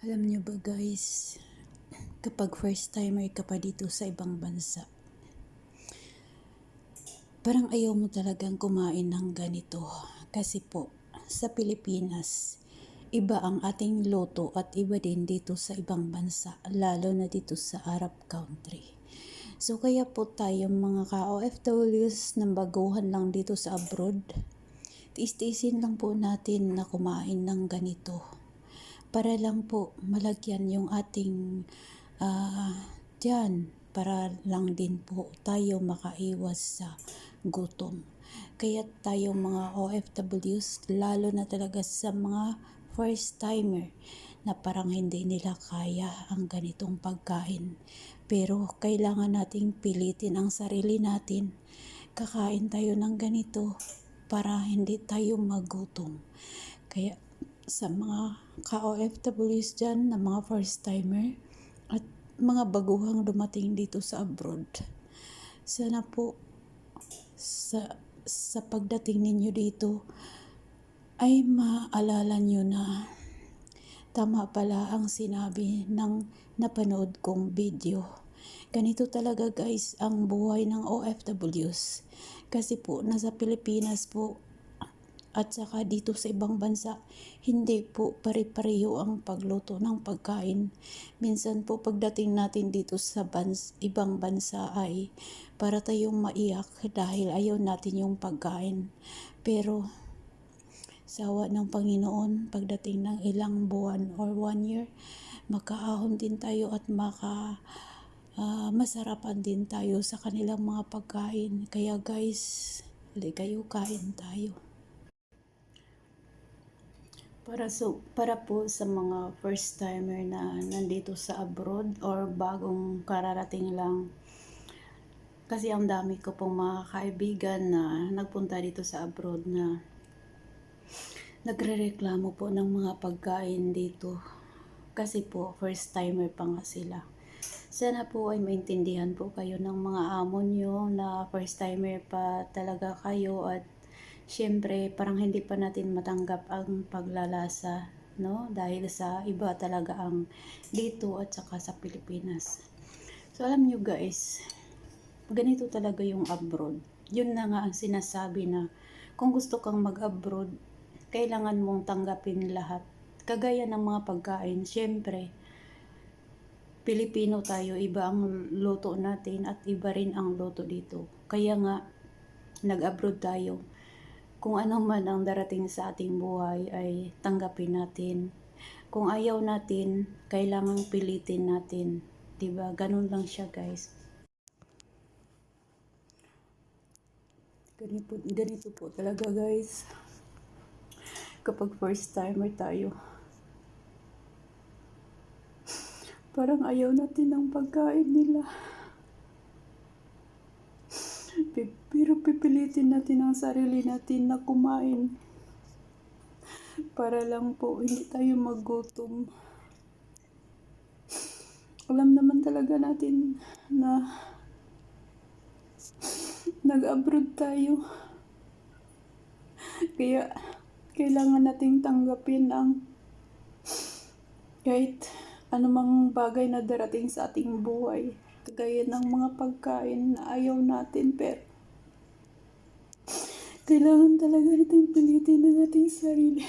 Alam niyo ba guys, kapag first timer ka pa dito sa ibang bansa, parang ayaw mo talagang kumain ng ganito. Kasi po, sa Pilipinas, iba ang ating luto at iba din dito sa ibang bansa, lalo na dito sa Arab country. So kaya po tayong mga ka-OFWs na baguhan lang dito sa abroad, tiis-tiisin lang po natin na kumain ng ganito. Para lang po malagyan yung ating tiyan, para lang din po tayo makaiwas sa gutom. Kaya tayo mga OFWs, lalo na talaga sa mga first timer na parang hindi nila kaya ang ganitong pagkain. Pero kailangan nating pilitin ang sarili natin. Kakain tayo ng ganito para hindi tayo magutom. Kaya sa mga ka-OFWs dyan na mga first timer at mga baguhang dumating dito sa abroad, sana po sa pagdating ninyo dito ay maalala nyo na tama pala ang sinabi ng napanood kong video. Ganito talaga guys ang buhay ng OFWs. Kasi po nasa Pilipinas po at saka dito sa ibang bansa, hindi po pare-pareho ang pagluto ng pagkain. Minsan po pagdating natin dito sa ibang bansa ay para tayong maiyak dahil ayaw natin yung pagkain. Pero sawa ng Panginoon, pagdating ng ilang buwan or 1 year, makaahon din tayo at masarapan din tayo sa kanilang mga pagkain. Kaya guys, hali kayo, kain tayo. Para po sa mga first timer na nandito sa abroad or bagong kararating lang, kasi ang dami ko pong mga kaibigan na nagpunta dito sa abroad na nagrereklamo po ng mga pagkain dito kasi po first timer pa nga sila. Sana po ay maintindihan po kayo ng mga amo nyo na first timer pa talaga kayo at syempre parang hindi pa natin matanggap ang paglalasa, no? Dahil sa iba talaga ang dito at saka sa Pilipinas. So alam nyo guys, ganito talaga yung abroad. Yun na nga ang sinasabi na kung gusto kang mag-abroad, kailangan mong tanggapin lahat. Kagaya ng mga pagkain, syempre, Pilipino tayo, iba ang luto natin at iba rin ang luto dito. Kaya nga, nag-abroad tayo. Kung ano man ang darating sa ating buhay ay tanggapin natin. Kung ayaw natin, kailangang pilitin natin. Diba? Ganun lang siya guys. Ganito po talaga guys. Kapag first timer tayo. Parang ayaw natin ng pagkain nila. Pero pipilitin natin ang sarili natin na kumain. Para lang po hindi tayo magutom. Alam naman talaga natin na nag-abroad tayo. Kaya kailangan nating tanggapin ang kahit anumang bagay na darating sa ating buhay. Kagaya ng mga pagkain na ayaw natin, pero kailangan talaga natin pilitin ang ating sarili.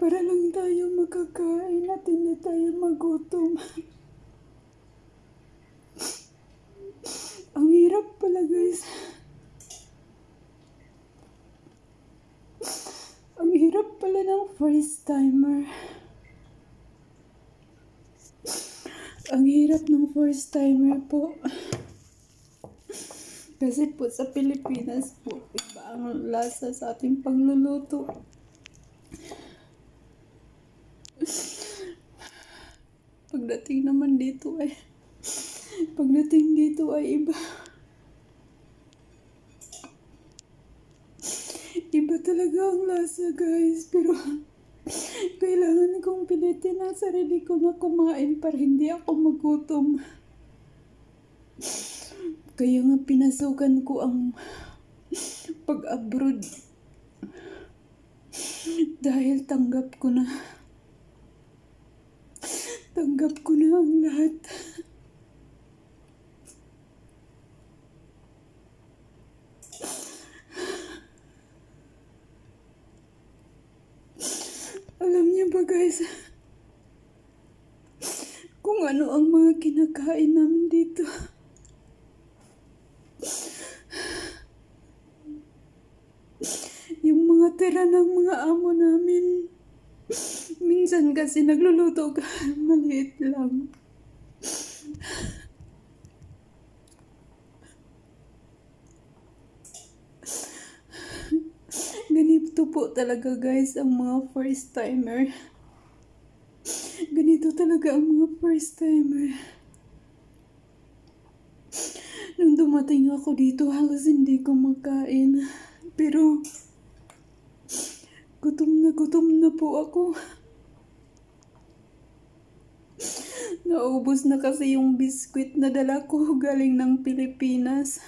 Para lang tayo makakain at hindi tayo magutom. Ang hirap pala guys. Ang hirap pala ng first timer. Ang hirap ng first timer po. Kasi po sa Pilipinas po, iba ang lasa sa ating pagluluto. Pagdating dito ay iba. Iba talaga ang lasa guys, pero kailangan kong pilitin ang sarili ko na kumain para hindi ako magutom. Kaya nga pinasukan ko ang pag-abroad Dahil tanggap ko na ang lahat. Alam niyo ba guys, kung ano ang mga kinakain namin dito? Yung mga tira ng mga amo namin. Minsan kasi nagluluto ka, maliit lang. Ganito po talaga guys ang mga first timer. Ganito talaga ang mga first timer. Nung dumating ako dito, halos hindi ko makain. Pero gutom na po ako. Naubos na kasi yung biskwit na dala ko galing ng Pilipinas.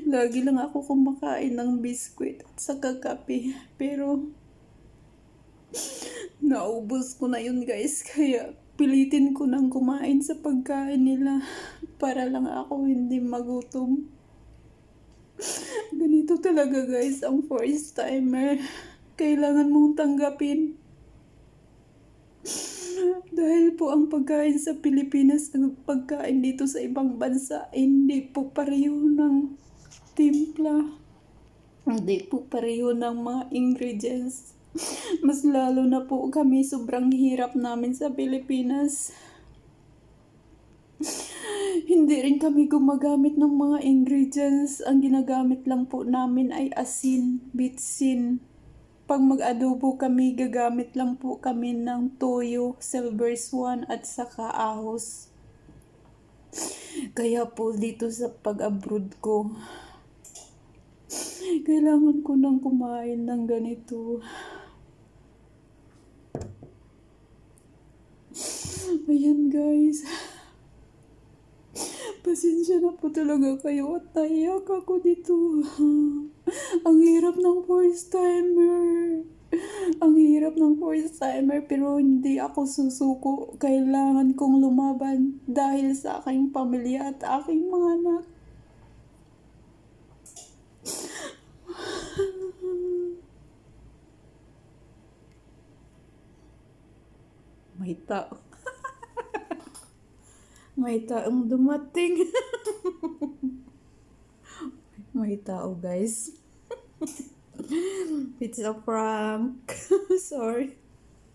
Lagi lang ako kumakain ng biskwit at saka kape. Pero naubos ko na yun guys. Kaya pilitin ko nang kumain sa pagkain nila para lang ako hindi magutom. Ganito talaga guys ang first timer. Kailangan mong tanggapin. Dahil po ang pagkain sa Pilipinas at pagkain dito sa ibang bansa hindi po pareho ng timpla. Hindi po pareho ng mga ingredients. Mas lalo na po kami sobrang hirap namin sa Pilipinas. Hindi rin kami gumagamit ng mga ingredients. Ang ginagamit lang po namin ay asin, bitsin. Pag mag-adobo kami, gagamit lang po kami ng toyo, silver swan at saka ahos. Kaya po dito sa pag-abroad ko, kailangan ko nang kumain ng ganito. Ayan guys. Pasensya na po talaga kayo at naiyak ako dito. Ang hirap ng first timer. Ang hirap ng first timer pero hindi ako susuko. Kailangan kong lumaban dahil sa aking pamilya at aking mga anak. May tao. May taong dumating. May tao guys. It's a prank. Sorry.